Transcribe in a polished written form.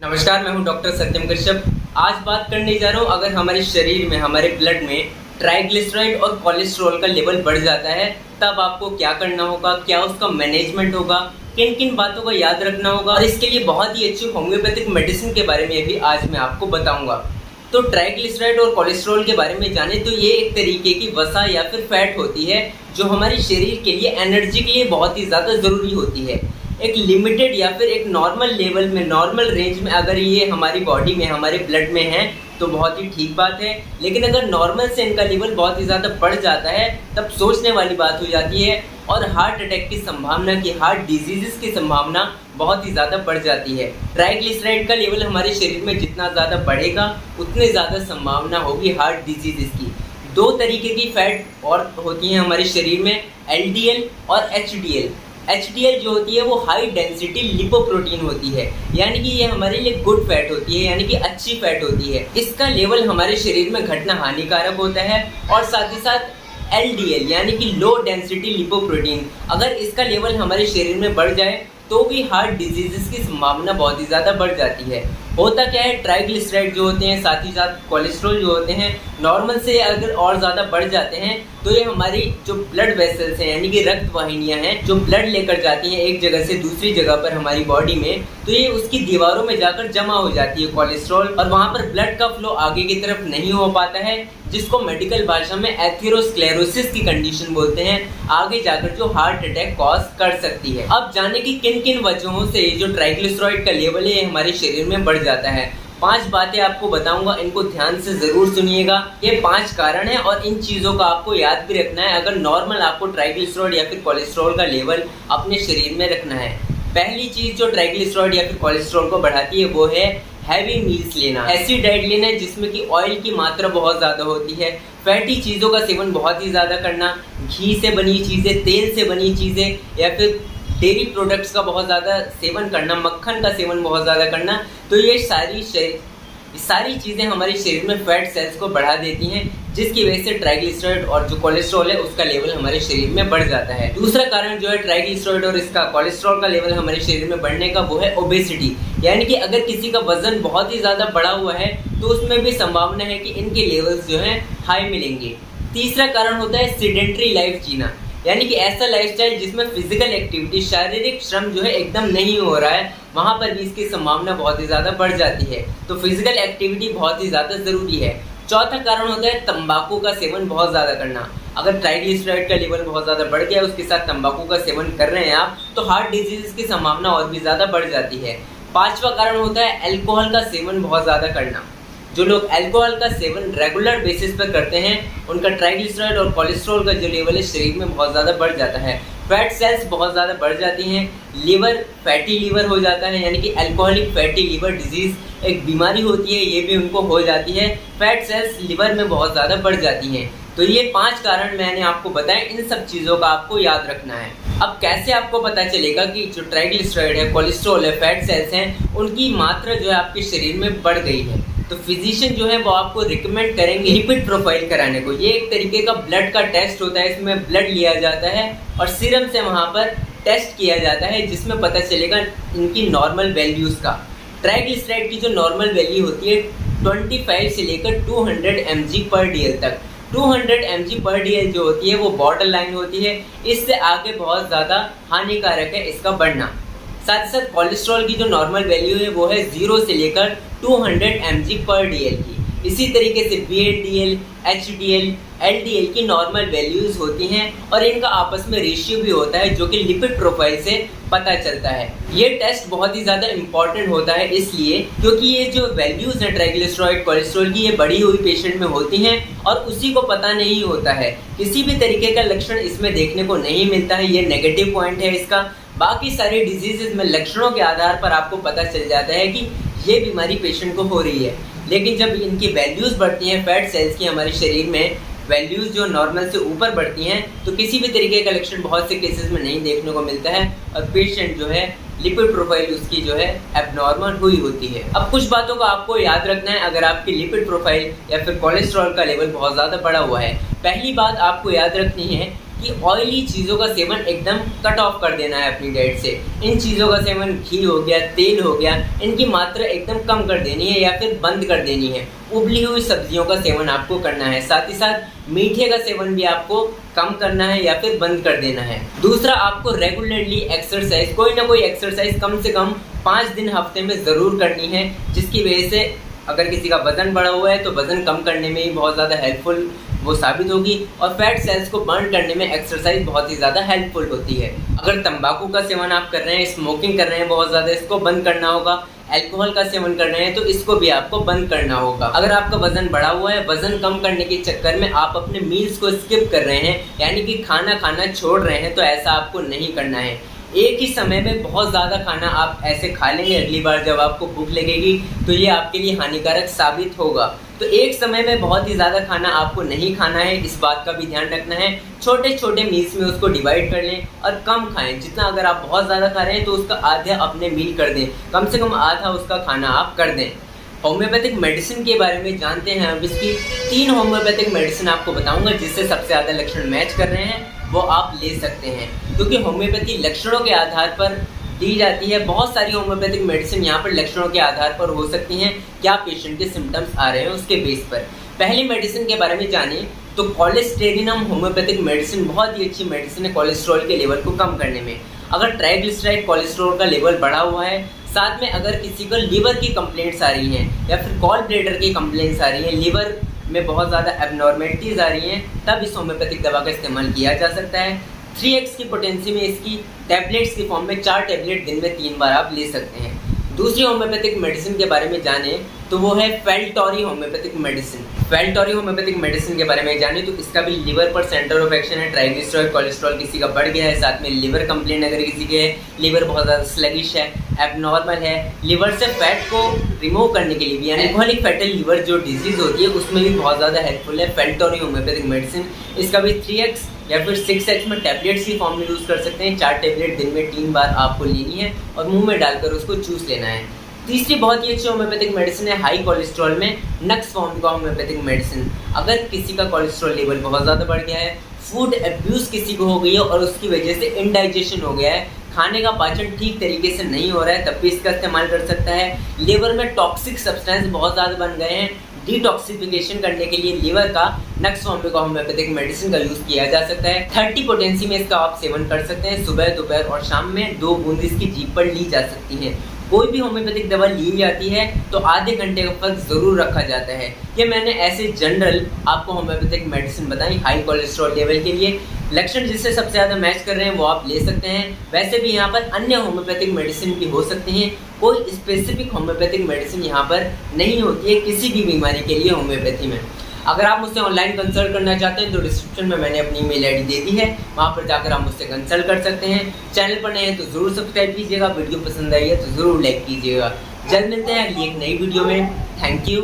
नमस्कार, मैं हूं डॉक्टर सत्यम कश्यप। आज बात करने जा रहा हूं, अगर हमारे शरीर में, हमारे ब्लड में ट्राइग्लिसराइड और कोलेस्ट्रॉल का लेवल बढ़ जाता है तब आपको क्या करना होगा, क्या उसका मैनेजमेंट होगा, किन किन बातों का याद रखना होगा और इसके लिए बहुत ही अच्छी होम्योपैथिक मेडिसिन के बारे में भी आज मैं आपको बताऊंगा। तो ट्राइग्लिसराइड और कोलेस्ट्रॉल के बारे में जाने तो ये एक तरीके की वसा या फिर फैट होती है जो हमारे शरीर के लिए, एनर्जी के लिए बहुत ही ज़्यादा ज़रूरी होती है। एक लिमिटेड या फिर एक नॉर्मल लेवल में, नॉर्मल रेंज में अगर ये हमारी बॉडी में, हमारे ब्लड में है तो बहुत ही ठीक बात है। लेकिन अगर नॉर्मल से इनका लेवल बहुत ही ज़्यादा बढ़ जाता है तब सोचने वाली बात हो जाती है और हार्ट अटैक की संभावना की, हार्ट डिजीज़ की संभावना बहुत ही ज़्यादा बढ़ जाती है। ट्राइग्लिसराइड का लेवल हमारे शरीर में जितना ज़्यादा बढ़ेगा उतनी ज़्यादा संभावना होगी हार्ट डिजीज़ की। दो तरीके की फैट और होती हैं हमारे शरीर में, LDL और HDL। HDL जो होती है वो हाई डेंसिटी लिपोप्रोटीन होती है, यानी कि ये हमारे लिए गुड फैट होती है, यानी कि अच्छी फैट होती है। इसका लेवल हमारे शरीर में घटना हानिकारक होता है। और साथ ही साथ LDL यानी कि लो डेंसिटी लिपोप्रोटीन, अगर इसका लेवल हमारे शरीर में बढ़ जाए तो भी हार्ट डिजीज़ की संभावना बहुत ही ज़्यादा बढ़ जाती है। होता क्या है, ट्राइग्लिसराइड जो होते हैं, साथ ही साथ कोलेस्ट्रॉल जो होते हैं, नॉर्मल से अगर और ज़्यादा बढ़ जाते हैं तो ये हमारी जो ब्लड वेसल्स हैं, यानी कि रक्त वाहिनियाँ हैं जो ब्लड लेकर जाती हैं एक जगह से दूसरी जगह पर हमारी बॉडी में, तो ये उसकी दीवारों में जाकर जमा हो जाती है कोलेस्ट्रॉल, और वहाँ पर ब्लड का फ्लो आगे की तरफ नहीं हो पाता है, जिसको मेडिकल भाषा में एथेरोस्क्लेरोसिस की कंडीशन बोलते हैं, आगे जाकर जो हार्ट अटैक कॉज कर सकती है। अब जाने की किन किन वजहों से जो ट्राइग्लिसराइड का लेवल है हमारे शरीर में बढ़ जाता है। 5 बातें आपको बताऊंगा, इनको ध्यान से जरूर सुनिएगा। ये 5 कारण हैं और इन चीज़ों का आपको याद भी रखना है अगर नॉर्मल आपको ट्राइग्लिसराइड या फिर कोलेस्ट्रॉल का लेवल अपने शरीर में रखना है। पहली चीज़ जो ट्राइग्लिसराइड या फिर कोलेस्ट्रॉल को बढ़ाती है वो है हैवी मील्स लेना, ऐसी डाइट लेना जिसमें कि ऑयल की मात्रा बहुत ज़्यादा होती है, फैटी चीज़ों का सेवन बहुत ही ज़्यादा करना, घी से बनी चीज़ें, तेल से बनी चीज़ें या फिर डेयरी प्रोडक्ट्स का बहुत ज़्यादा सेवन करना, मक्खन का सेवन बहुत ज़्यादा करना। तो ये सारी चीज़ें हमारे शरीर में फैट सेल्स को बढ़ा देती हैं, जिसकी वजह से ट्राइग्लिसराइड और जो कोलेस्ट्रॉल है उसका लेवल हमारे शरीर में बढ़ जाता है। दूसरा कारण जो है ट्राइग्लिसराइड और इसका कोलेस्ट्रॉल का लेवल हमारे शरीर में बढ़ने का वो है ओबेसिटी, यानी कि अगर किसी का वजन बहुत ही ज़्यादा बढ़ा हुआ है तो उसमें भी संभावना है कि इनके लेवल्स जो हैं हाई मिलेंगे। तीसरा कारण होता है सीडेंटरी लाइफ जीना, यानी कि ऐसा लाइफस्टाइल जिसमें फिजिकल एक्टिविटी, शारीरिक श्रम जो है एकदम नहीं हो रहा है, वहाँ पर भी इसकी संभावना बहुत ही ज़्यादा बढ़ जाती है। तो फिजिकल एक्टिविटी बहुत ही ज़्यादा ज़रूरी है। चौथा कारण होता है तंबाकू का सेवन बहुत ज़्यादा करना। अगर ट्राइग्लिसराइड का लेवल बहुत ज़्यादा बढ़ गया, उसके साथ तंबाकू का सेवन कर रहे हैं आप, तो हार्ट डिजीज़ की संभावना और भी ज़्यादा बढ़ जाती है। पाँचवा कारण होता है अल्कोहल का सेवन बहुत ज़्यादा करना। जो लोग अल्कोहल का सेवन रेगुलर बेसिस पर करते हैं उनका ट्राइग्लिसराइड और कोलेस्ट्रॉल का जो लेवल है शरीर में बहुत ज़्यादा बढ़ जाता है, फैट सेल्स बहुत ज़्यादा बढ़ जाती हैं, लीवर फैटी लीवर हो जाता है, यानी कि अल्कोहलिक फैटी लीवर डिजीज़ एक बीमारी होती है, ये भी उनको हो जाती है, फैट सेल्स लीवर में बहुत ज़्यादा बढ़ जाती हैं। तो ये 5 कारण मैंने आपको बताए, इन सब चीज़ों का आपको याद रखना है। अब कैसे आपको पता चलेगा कि जो ट्राइग्लिसराइड है, कोलेस्ट्रॉल है, फैट सेल्स हैं, उनकी मात्रा जो है आपके शरीर में बढ़ गई है? तो फिजिशियन जो है वो आपको रिकमेंड करेंगे लिपिड प्रोफाइल कराने को। ये एक तरीके का ब्लड का टेस्ट होता है, इसमें ब्लड लिया जाता है और सीरम से वहाँ पर टेस्ट किया जाता है, जिसमें पता चलेगा इनकी नॉर्मल वैल्यूज़ का। ट्राइग्लिसराइड की जो नॉर्मल वैल्यू होती है 25 से लेकर 200 mg/dl तक। 200 mg/dl जो होती है वो बॉर्डर लाइन होती है, इससे आगे बहुत ज़्यादा हानिकारक है इसका बढ़ना। साथ ही साथ कोलेस्ट्रॉल की जो नॉर्मल वैल्यू है वो है 0 से लेकर 200 mg/dl की। इसी तरीके से VLDL, HDL, LDL की नॉर्मल वैल्यूज़ होती हैं और इनका आपस में रेशियो भी होता है जो कि लिपिड प्रोफाइल से पता चलता है। ये टेस्ट बहुत ही ज़्यादा इंपॉर्टेंट होता है इसलिए क्योंकि ये जो वैल्यूज़ हैं ट्राइग्लिसराइड, कोलेस्ट्रॉल की, ये बढ़ी हुई पेशेंट में होती हैं और उसी को पता नहीं होता है। किसी भी तरीके का लक्षण इसमें देखने को नहीं मिलता है, ये नेगेटिव पॉइंट है इसका। बाकी सारी डिजीज़ में लक्षणों के आधार पर आपको पता चल जाता है कि ये बीमारी पेशेंट को हो रही है। लेकिन जब इनकी वैल्यूज़ बढ़ती हैं, फैट सेल्स की हमारे शरीर में वैल्यूज़ जो नॉर्मल से ऊपर बढ़ती हैं, तो किसी भी तरीके का लक्षण बहुत से केसेस में नहीं देखने को मिलता है और पेशेंट जो है लिपिड प्रोफाइल उसकी जो है एबनॉर्मल हुई होती है। अब कुछ बातों को आपको याद रखना है अगर आपकी लिपिड प्रोफाइल या फिर कोलेस्ट्रॉल का लेवल बहुत ज़्यादा बढ़ा हुआ है। पहली बात आपको याद रखनी है कि ऑयली चीज़ों का सेवन एकदम कट ऑफ कर देना है अपनी डाइट से। इन चीज़ों का सेवन, घी हो गया, तेल हो गया, इनकी मात्रा एकदम कम कर देनी है या फिर बंद कर देनी है। उबली हुई सब्जियों का सेवन आपको करना है, साथ ही साथ मीठे का सेवन भी आपको कम करना है या फिर बंद कर देना है। दूसरा, आपको रेगुलरली एक्सरसाइज, कोई ना कोई एक्सरसाइज कम से कम 5 दिन हफ्ते में ज़रूर करनी है, जिसकी वजह से अगर किसी का वजन बढ़ा हुआ है तो वजन कम करने में ही बहुत ज़्यादा हेल्पफुल वो साबित होगी, और फैट सेल्स को बर्न करने में एक्सरसाइज बहुत ही ज़्यादा हेल्पफुल होती है। अगर तंबाकू का सेवन आप कर रहे हैं, स्मोकिंग कर रहे हैं बहुत ज़्यादा, इसको बंद करना होगा। अल्कोहल का सेवन कर रहे हैं तो इसको भी आपको बंद करना होगा। अगर आपका वजन बढ़ा हुआ है, वजन कम करने के चक्कर में आप अपने मील्स को स्किप कर रहे हैं, यानी कि खाना खाना छोड़ रहे हैं, तो ऐसा आपको नहीं करना है। एक ही समय में बहुत ज़्यादा खाना आप ऐसे खा लेंगे, अगली बार जब आपको भूख लगेगी तो ये आपके लिए हानिकारक साबित होगा। तो एक समय में बहुत ही ज़्यादा खाना आपको नहीं खाना है, इस बात का भी ध्यान रखना है। छोटे छोटे मील्स में उसको डिवाइड कर लें और कम खाएं। जितना अगर आप बहुत ज़्यादा खा रहे हैं तो उसका आधा अपने मील कर दें, कम से कम आधा उसका खाना आप कर दें। होम्योपैथिक मेडिसिन के बारे में जानते हैं। अब इसकी 3 होम्योपैथिक मेडिसिन आपको बताऊंगा जिससे सबसे ज़्यादा लक्षण मैच कर रहे हैं वो आप ले सकते हैं, क्योंकि होम्योपैथी लक्षणों के आधार पर दी जाती है। बहुत सारी होम्योपैथिक मेडिसिन यहाँ पर लक्षणों के आधार पर हो सकती हैं, क्या पेशेंट के सिम्टम्स आ रहे हैं उसके बेस पर। पहली मेडिसिन के बारे में जानिए तो कोलेस्टेरिनम होम्योपैथिक मेडिसिन बहुत ही अच्छी मेडिसिन है कोलेस्ट्रॉल के लेवल को कम करने में। अगर ट्राइग्लिसराइड कोलेस्ट्रॉल का लेवल बढ़ा हुआ है, साथ में अगर किसी को लीवर की कंप्लेंट्स आ रही हैं या फिर गॉल ब्लैडर की कंप्लेंट्स आ रही हैं, लीवर में बहुत ज़्यादा एबनॉर्मेलिटीज़ आ रही हैं, तब इस होम्योपैथिक दवा का इस्तेमाल किया जा सकता है। 3x की पोटेंसी में इसकी टैबलेट्स की फॉर्म में 4 टैबलेट दिन में 3 बार आप ले सकते हैं। दूसरी होम्योपैथिक मेडिसिन के बारे में जाने तो वो है फेल्टोरी होम्योपैथिक मेडिसिन। फेल्टोरी होम्योपैथिक मेडिसिन के बारे में जाने तो इसका भी लिवर पर सेंटर ऑफ एक्शन है। ट्राइग्लिसराइड कोलेस्ट्रॉल किसी का बढ़ गया है, साथ में लिवर कंप्लेंट अगर किसी के है, लिवर बहुत ज़्यादा स्लगिश है, एबनॉर्मल है, लिवर से फैट को रिमूव करने के लिए भी, यानी एल्कोहलिक फैटी लिवर जो डिजीज़ होती है उसमें भी बहुत ज़्यादा हेल्पफुल है फेल्टोरी होम्योपैथिक मेडिसिन। इसका भी 3x या फिर 6x में टैबलेट्स की फॉर्म में यूज़ कर सकते हैं। 4 टैबलेट दिन में 3 बार आपको लेनी है और मुंह में डालकर उसको चूस लेना है। तीसरी बहुत ही अच्छी होम्योपैथिक मेडिसिन है हाई कोलेस्ट्रॉल में नक्स फॉर्म का होम्योपैथिक मेडिसिन। अगर किसी का कोलेस्ट्रॉल लेवल बहुत ज़्यादा बढ़ गया है, फूड एब्यूज़ किसी को हो गई है और उसकी वजह से इंडाइजेशन हो गया है, खाने का पाचन ठीक तरीके से नहीं हो रहा है, तब भी इसका इस्तेमाल कर सकता है। लिवर में टॉक्सिक सब्सटेंस बहुत ज़्यादा बन गए हैं, डिटॉक्सिफिकेशन करने के लिए लिवर का नक्स फॉर्म का होम्योपैथिक मेडिसिन का यूज़ किया जा सकता है। 30 पोटेंसी में इसका आप सेवन कर सकते हैं। सुबह, दोपहर और शाम में 2 बूंद इसकी जीभ पर ली जा सकती है। कोई भी होम्योपैथिक दवा ली जाती है तो आधे घंटे का फर्क ज़रूर रखा जाता है। ये मैंने ऐसे जनरल आपको होम्योपैथिक मेडिसिन बताई हाई कोलेस्ट्रॉल लेवल के लिए। लक्षण जिससे सबसे ज़्यादा मैच कर रहे हैं वो आप ले सकते हैं। वैसे भी यहाँ पर अन्य होम्योपैथिक मेडिसिन भी हो सकती हैं, कोई स्पेसिफिक होम्योपैथिक मेडिसिन यहाँ पर नहीं होती है किसी भी बीमारी के लिए होम्योपैथी में। अगर आप मुझसे ऑनलाइन कंसल्ट करना चाहते हैं तो डिस्क्रिप्शन में मैंने अपनी ईमेल आईडी दे दी है, वहाँ पर जाकर आप मुझसे कंसल्ट कर सकते हैं। चैनल पर नए हैं तो ज़रूर सब्सक्राइब कीजिएगा, वीडियो पसंद आई है तो ज़रूर लाइक कीजिएगा। जल्द मिलते हैं अगली एक नई वीडियो में। Thank you.